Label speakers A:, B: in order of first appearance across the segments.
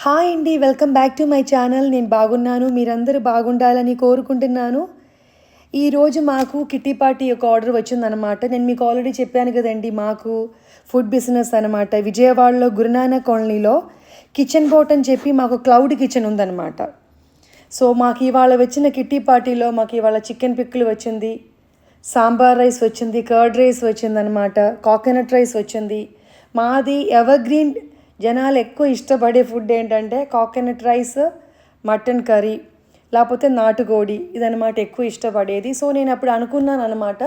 A: Hi అండి, welcome back to my channel. నేను బాగున్నాను, మీరందరూ బాగుండాలని కోరుకుంటున్నాను. ఈరోజు మాకు కిట్టి పార్టీ ఒక ఆర్డర్ వచ్చిందనమాట. నేను మీకు ఆల్రెడీ చెప్పాను కదండి, మాకు ఫుడ్ బిజినెస్ అనమాట. విజయవాడలో గురునానక్ కాలనీలో కిచెన్ బోట్ అని చెప్పి మాకు క్లౌడ్ కిచెన్ ఉందన్నమాట. సో మాకు ఇవాళ వచ్చిన కిట్టి పార్టీలో మాకు ఇవాళ చికెన్ పిక్కులు వచ్చింది, సాంబార్ రైస్ వచ్చింది, కర్డ్ రైస్ వచ్చిందనమాట, కోకోనట్ రైస్ వచ్చింది. మాది ఎవర్ గ్రీన్ జనాలు ఎక్కువ ఇష్టపడే ఫుడ్ ఏంటంటే కోకోనట్ రైస్, మటన్ కర్రీ, లేకపోతే నాటుకోడి, ఇదనమాట ఎక్కువ ఇష్టపడేది. సో నేను అప్పుడు అనుకున్నాను అనమాట,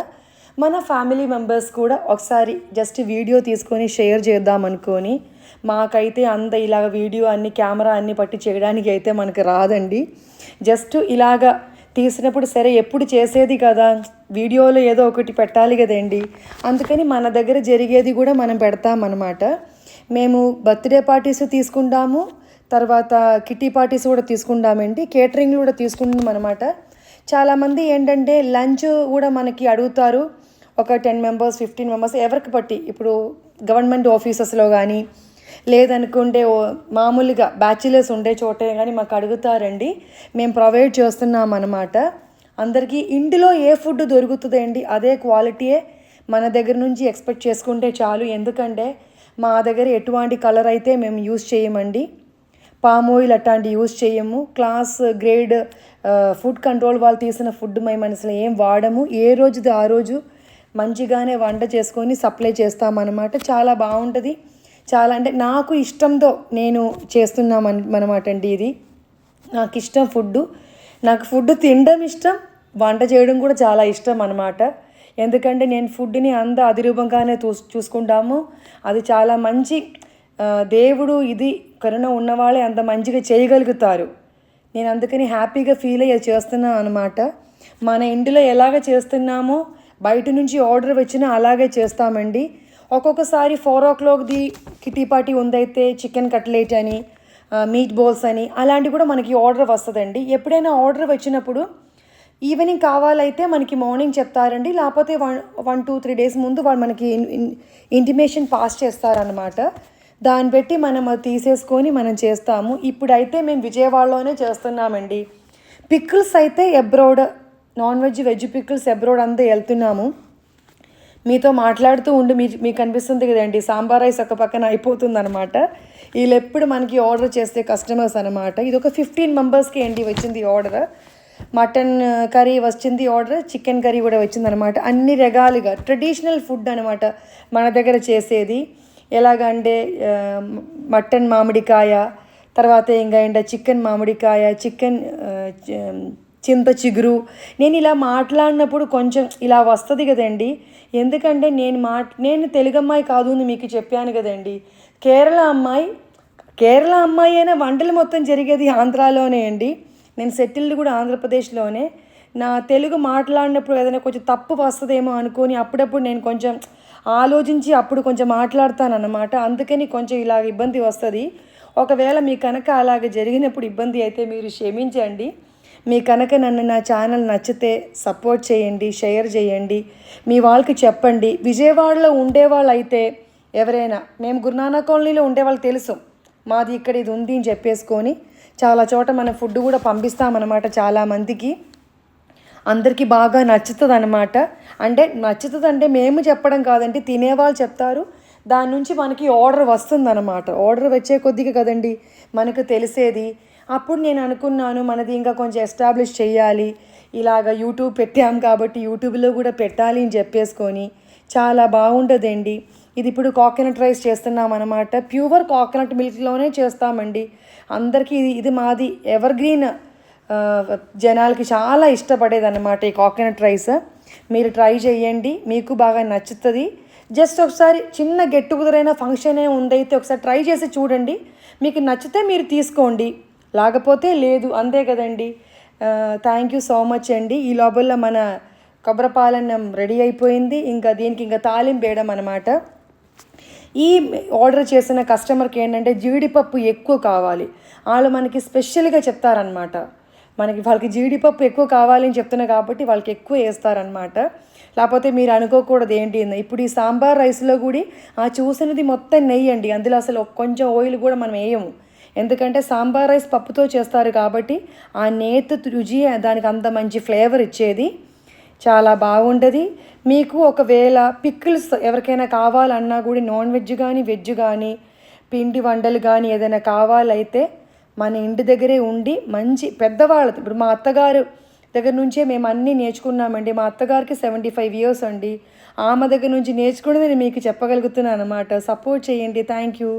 A: మన ఫ్యామిలీ మెంబర్స్ కూడా ఒకసారి జస్ట్ వీడియో తీసుకొని షేర్ చేద్దాం అనుకొని. మాకైతే అంత ఇలాగ వీడియో అన్ని కెమెరా అన్ని పట్టి చేయడానికి అయితే మనకు రాదండి. జస్ట్ ఇలాగ తీసినప్పుడు సరే ఎప్పుడు చేసేది కదా, వీడియోలో ఏదో ఒకటి పెట్టాలి కదండి. అందుకని మన దగ్గర జరిగేది కూడా మనం పెడతామన్నమాట. మేము బర్త్డే పార్టీస్ తీసుకుంటాము, తర్వాత కిట్టి పార్టీస్ కూడా తీసుకుంటామండి, కేటరింగ్ కూడా తీసుకుంటాం అనమాట. చాలామంది ఏంటంటే లంచ్ కూడా మనకి అడుగుతారు, ఒక 10 మెంబర్స్ 15 మెంబర్స్ ఎవరికి పట్టి. ఇప్పుడు గవర్నమెంట్ ఆఫీసెస్లో కానీ లేదనుకుంటే మామూలుగా బ్యాచిలర్స్ ఉండే చోటే కానీ మాకు అడుగుతారండి. మేము ప్రొవైడ్ చేస్తున్నాం అనమాట. అందరికీ ఇంటిలో ఏ ఫుడ్ దొరుకుతుందండి అదే క్వాలిటీయే మన దగ్గర నుంచి ఎక్స్పెక్ట్ చేసుకుంటే చాలు. ఎందుకంటే మా దగ్గర ఎటువంటి కలర్ అయితే మేము యూస్ చేయమండి, పామ్ ఆయిల్ అట్లాంటివి యూస్ చేయము. క్లాస్ గ్రేడ్ ఫుడ్ కంట్రోల్ వాళ్ళు తీసిన ఫుడ్ మేము అసలు ఏం వాడము. ఏ రోజుది ఆ రోజు మంచిగానే వంట చేసుకొని సప్లై చేస్తామన్నమాట. చాలా బాగుంటుంది. చాలా అంటే నాకు ఇష్టంతో నేను చేస్తున్నామన్నమాట అండి. ఇది నాకు ఇష్టం ఫుడ్డు. నాకు ఫుడ్ తినడం ఇష్టం, వంట చేయడం కూడా చాలా ఇష్టం అన్నమాట. ఎందుకంటే నేను ఫుడ్ని అంత అదిరూపంగానే చూసుకుంటాము. అది చాలా మంచి దేవుడు ఇది కరుణ ఉన్నవాళ్ళే అంత మంచిగా చేయగలుగుతారు. నేను అందుకని హ్యాపీగా ఫీల్ అయ్యి చేస్తున్నాను అనమాట. మన ఇంటిలో ఎలాగ చేస్తున్నామో బయట నుంచి ఆర్డర్ వచ్చినా అలాగే చేస్తామండి. ఒక్కొక్కసారి 4 o'clockది కిట్టి పార్టీ ఉందైతే చికెన్ కట్లెట్ అని, మీట్ బోల్స్ అని అలాంటివి కూడా మనకి ఆర్డర్ వస్తుందండి. ఎప్పుడైనా ఆర్డర్ వచ్చినప్పుడు ఈవినింగ్ కావాలైతే మనకి మార్నింగ్ చెప్తారండి, లేకపోతే 1-2-3 days ముందు వాళ్ళు మనకి ఇంటిమేషన్ పాస్ చేస్తారనమాట. దాన్ని బట్టి మనం అది తీసేసుకొని మనం చేస్తాము. ఇప్పుడైతే మేము విజయవాడలోనే చేస్తున్నామండి. పికిల్స్ అయితే abroad, non veg veg pickles abroad అంతా వెళ్తున్నాము. మీతో మాట్లాడుతూ ఉండి మీకు అనిపిస్తుంది కదండి, సాంబార్ రైస్ ఒక పక్కన అయిపోతుంది అనమాట. వీళ్ళు ఎప్పుడు మనకి ఆర్డర్ చేస్తే కస్టమర్స్ అనమాట. ఇది ఒక 15 మెంబర్స్కి అండి వచ్చింది ఆర్డర్. మటన్ కర్రీ వచ్చింది ఆర్డర్, చికెన్ కర్రీ కూడా వచ్చిందనమాట. అన్ని రకాలుగా ట్రెడిషనల్ ఫుడ్ అనమాట మన దగ్గర చేసేది. ఎలాగంటే మటన్ మామిడికాయ, తర్వాత ఇంకా ఏంటో చికెన్ మామిడికాయ, చికెన్ చింత చిగురు. నేను ఇలా మాట్లాడినప్పుడు కొంచెం ఇలా వస్తుంది కదండి. ఎందుకంటే నేను తెలుగు అమ్మాయి కాదు అని మీకు చెప్పాను కదండి. కేరళ అమ్మాయి అయినా వంటలు మొత్తం జరిగేది ఆంధ్రాలోనే అండి. నేను సెటిల్డ్ కూడా ఆంధ్రప్రదేశ్లోనే. నా తెలుగు మాట్లాడినప్పుడు ఏదైనా కొంచెం తప్పు వస్తుందేమో అనుకొని అప్పుడప్పుడు నేను కొంచెం ఆలోచించి అప్పుడు కొంచెం మాట్లాడతానన్నమాట. అందుకని కొంచెం ఇలాగ ఇబ్బంది వస్తుంది. ఒకవేళ మీ కనుక అలాగ జరిగినప్పుడు ఇబ్బంది అయితే మీరు క్షమించండి. మీ కనుక నా ఛానల్ నచ్చితే సపోర్ట్ చేయండి, షేర్ చేయండి, మీ వాళ్ళకి చెప్పండి. విజయవాడలో ఉండేవాళ్ళు అయితే ఎవరైనా, మేము గురునానక్ కాలనీలో ఉండేవాళ్ళు తెలుసు, మాది ఇక్కడ ఇది ఉంది అని చెప్పేసుకొని చాలా చోట మన ఫుడ్ కూడా పంపిస్తామన్నమాట చాలామందికి. అందరికీ బాగా నచ్చుతుంది అనమాట. అంటే నచ్చుతుంది అంటే మేము చెప్పడం కాదండి, తినేవాళ్ళు చెప్తారు. దాని నుంచి మనకి ఆర్డర్ వస్తుందన్నమాట. ఆర్డర్ వచ్చే కొద్దిగా కదండి మనకు తెలిసేది. అప్పుడు నేను అనుకున్నాను, మనది ఇంకా కొంచెం ఎస్టాబ్లిష్ చేయాలి, ఇలాగ యూట్యూబ్ పెట్టాం కాబట్టి యూట్యూబ్లో కూడా పెట్టాలి అని చెప్పేసుకొని. చాలా బాగుంటుందండి. ఇది ఇప్పుడు కోకోనట్ రైస్ చేస్తున్నాం అనమాట. ప్యూర్ కోకోనట్ మిల్క్లోనే చేస్తామండి. అందరికీ ఇది మాది ఎవర్ గ్రీన్, జనాలకి చాలా ఇష్టపడేది అనమాట ఈ కోకోనట్ రైస్. మీరు ట్రై చేయండి, మీకు బాగా నచ్చుతుంది. జస్ట్ ఒకసారి చిన్న గెట్ టుగెదర్ ఫంక్షన్ ఉందైతే ఒకసారి ట్రై చేసి చూడండి. మీకు నచ్చితే మీరు తీసుకోండి, లేకపోతే లేదు, అంతే కదండి. థ్యాంక్ యూ సో మచ్ అండి. ఈ లోపల మన కొబ్బరిపాలన్నం రెడీ అయిపోయింది. ఇంకా దీనికి ఇంకా తాలింపు వేయడం అనమాట. ఈ ఆర్డర్ చేసిన కస్టమర్కి ఏంటంటే జీడిపప్పు ఎక్కువ కావాలి, వాళ్ళు మనకి స్పెషల్గా చెప్తారనమాట. వాళ్ళకి జీడిపప్పు ఎక్కువ కావాలని చెప్తున్నా కాబట్టి వాళ్ళకి ఎక్కువ వేస్తారనమాట. లేకపోతే మీరు అనుకోకూడదు ఏంటి. ఇప్పుడు ఈ సాంబార్ రైస్లో కూడా చూసినది మొత్తం నెయ్యి అండి, అందులో అసలు కొంచెం ఆయిల్ కూడా మనం వేయము. ఎందుకంటే సాంబార్ రైస్ పప్పుతో చేస్తారు కాబట్టి ఆ నేతి రుచి దానికి అంత మంచి ఫ్లేవర్ ఇచ్చేది. చాలా బాగుంటుంది. మీకు ఒకవేళ పికిల్స్ ఎవరికైనా కావాలన్నా కూడా నాన్ వెజ్ కానీ వెజ్ కానీ పిండి వంటలు కానీ ఏదైనా కావాలైతే మన ఇంటి దగ్గరే ఉండి మంచి పెద్దవాళ్ళ ఇప్పుడు మా అత్తగారు దగ్గర నుంచే మేము అన్నీ నేర్చుకున్నామండి. మా అత్తగారికి 75 ఇయర్స్ అండి. ఆమె దగ్గర నుంచి నేర్చుకున్నది నేను మీకు చెప్పగలుగుతున్నాను అనమాట. సపోర్ట్ చేయండి. Thank you.